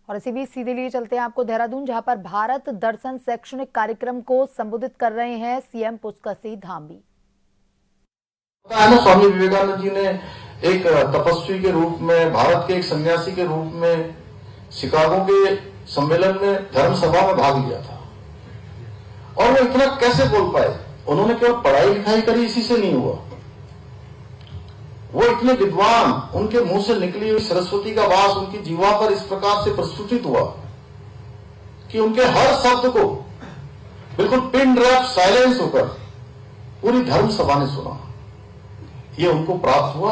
और इसी बीच सीधे लिए चलते हैं आपको देहरादून, जहां पर भारत दर्शन शैक्षणिक कार्यक्रम को संबोधित कर रहे हैं सीएम पुष्कर धामी। स्वामी विवेकानंद जी ने एक तपस्वी के रूप में, भारत के एक सन्यासी के रूप में शिकागो के सम्मेलन में धर्म सभा में भाग लिया था। और वो इतना कैसे बोल पाए? उन्होंने केवल पढ़ाई लिखाई करी, इसी से नहीं हुआ। वो इतने विद्वान, उनके मुंह से निकली हुई सरस्वती का वास उनकी जीवा पर इस प्रकार से प्रस्तुतित हुआ कि उनके हर शब्द को बिल्कुल पिन ड्रॉप साइलेंस होकर पूरी धर्म सभा ने सुना। ये उनको प्राप्त हुआ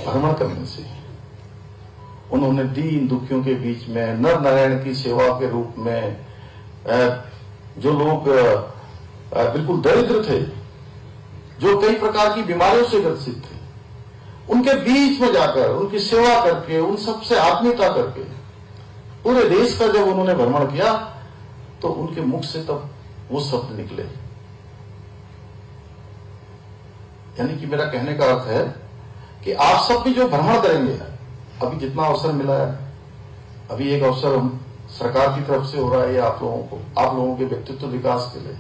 भ्रमण करने से। उन्होंने दीन दुखियों के बीच में, नर नारायण की सेवा के रूप में, जो लोग बिल्कुल दरिद्र थे, जो कई प्रकार की बीमारियों से ग्रसित थे, उनके बीच में जाकर उनकी सेवा करके, उन सबसे आत्मीयता करके पूरे देश का जब उन्होंने भ्रमण किया तो उनके मुख से तब वो शब्द निकले। यानी कि मेरा कहने का अर्थ है कि आप सब भी जो भ्रमण करेंगे, अभी जितना अवसर मिला है, अभी एक अवसर हम सरकार की तरफ से हो रहा है ये आप लोगों को, आप लोगों के व्यक्तित्व विकास के लिए।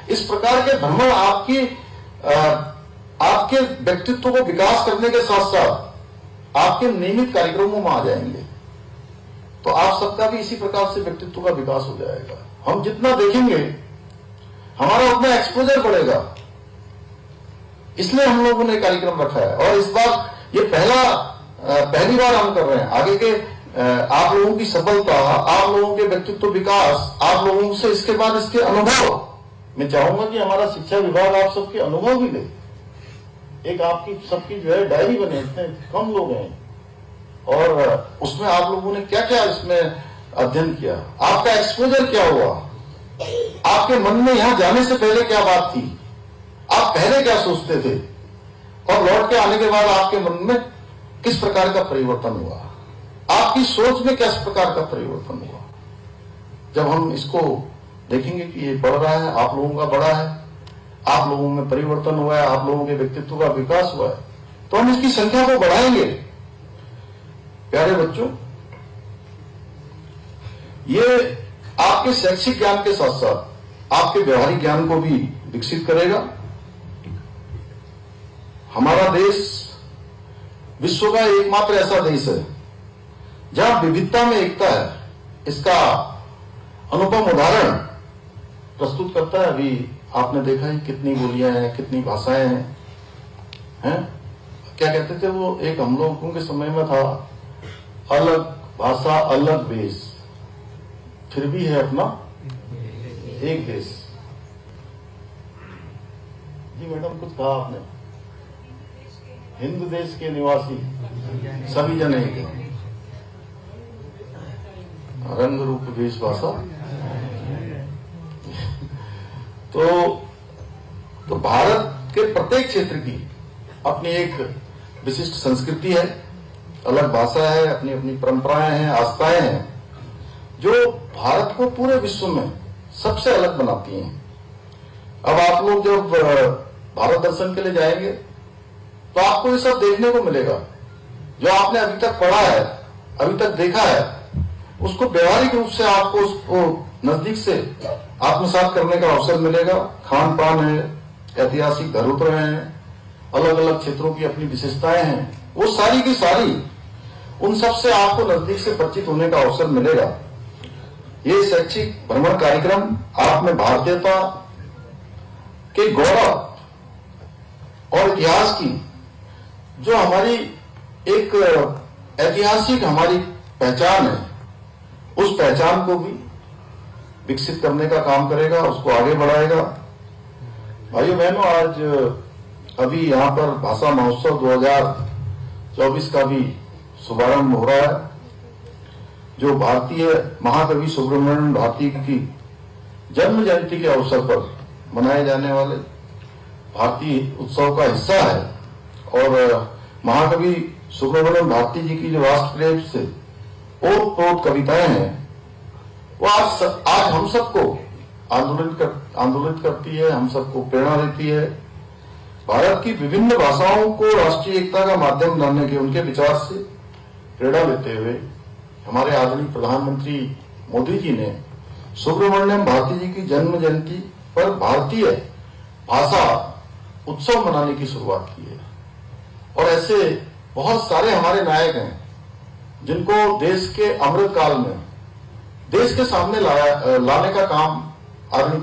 इस प्रकार के भ्रमण आपके व्यक्तित्व को विकास करने के साथ साथ आपके नियमित कार्यक्रमों में आ जाएंगे, तो आप सबका भी इसी प्रकार से व्यक्तित्व का विकास हो जाएगा। हम जितना देखेंगे हमारा उतना एक्सपोजर बढ़ेगा। इसलिए हम लोगों ने कार्यक्रम रखा है और इस बार ये पहली बार हम कर रहे हैं। आगे के आप लोगों की सफलता, आप लोगों के व्यक्तित्व विकास, आप लोगों से इसके बाद इसके अनुभव, मैं चाहूंगा कि हमारा शिक्षा विभाग आप सबके अनुभव भी ले। एक आपकी सबकी जो है डायरी बने, इतने कम लोग हैं और उसमें आप लोगों ने क्या क्या इसमें अध्ययन किया, आपका एक्सपोजर क्या हुआ, आपके मन में यहां जाने से पहले क्या बात थी, आप पहले क्या सोचते थे और लौट के आने के बाद आपके मन में किस प्रकार का परिवर्तन हुआ, आपकी सोच में किस प्रकार का परिवर्तन हुआ। जब हम इसको देखेंगे कि ये बढ़ रहा है, आप लोगों का बढ़ा है, आप लोगों में परिवर्तन हुआ है, आप लोगों के व्यक्तित्व का विकास हुआ है, तो हम इसकी संख्या को बढ़ाएंगे। प्यारे बच्चों, ये आपके शैक्षिक ज्ञान के साथ साथ आपके व्यवहारिक ज्ञान को भी विकसित करेगा। हमारा देश विश्व का एकमात्र ऐसा देश है जहां विविधता में एकता है। इसका अनुपम उदाहरण प्रस्तुत करता है। अभी आपने देखा है कितनी बोलियां हैं, कितनी भाषाएं हैं। क्या कहते थे वो, एक हम लोगों के समय में था, अलग भाषा अलग वेश, फिर भी है अपना एक देश। जी मैडम, कुछ कहा आपने? हिंदू देश के निवासी सभी जन एक हैं, रंग रूप वेश भाषा। तो भारत के प्रत्येक क्षेत्र की अपनी एक विशिष्ट संस्कृति है, अलग भाषा है, अपनी अपनी परंपराएं हैं, आस्थाएं हैं, जो भारत को पूरे विश्व में सबसे अलग बनाती हैं। अब आप लोग जब भारत दर्शन के लिए जाएंगे तो आपको ये सब देखने को मिलेगा। जो आपने अभी तक पढ़ा है, अभी तक देखा है, उसको व्यवहारिक रूप से आपको उसको नजदीक से आत्मसात करने का अवसर मिलेगा। खान पान है, ऐतिहासिक धरोहर हैं, अलग अलग क्षेत्रों की अपनी विशेषताएं हैं, वो सारी की सारी, उन सब से आपको नजदीक से परिचित होने का अवसर मिलेगा। ये शैक्षिक भ्रमण कार्यक्रम आप में भारतीयता के गौरव और इतिहास की जो हमारी एक ऐतिहासिक हमारी पहचान है, उस पहचान को भी विकसित करने का काम करेगा, उसको आगे बढ़ाएगा। भाइयों बहनों, आज अभी यहाँ पर भाषा महोत्सव 2024 का भी शुभारंभ हो रहा है, जो भारतीय महाकवि सुब्रमण्यम भारती की जन्म जयंती के अवसर पर मनाए जाने वाले भारतीय उत्सव का हिस्सा है। और महाकवि सुब्रमण्यम भारती जी की जो राष्ट्रप्रेम से ओत-प्रोत कविताएं हैं, वो आज हम सबको आंदोलित करती है, हम सबको प्रेरणा देती है। भारत की विभिन्न भाषाओं को राष्ट्रीय एकता का माध्यम बनाने के उनके विचार से प्रेरणा लेते हुए हमारे आदरणीय प्रधानमंत्री मोदी जी ने सुब्रमण्यम भारती जी की जन्म जयंती पर भारतीय भाषा उत्सव मनाने की शुरुआत की है। और ऐसे बहुत सारे हमारे नायक हैं जिनको देश के अमृत काल में देश के सामने लाने का काम आदरणीय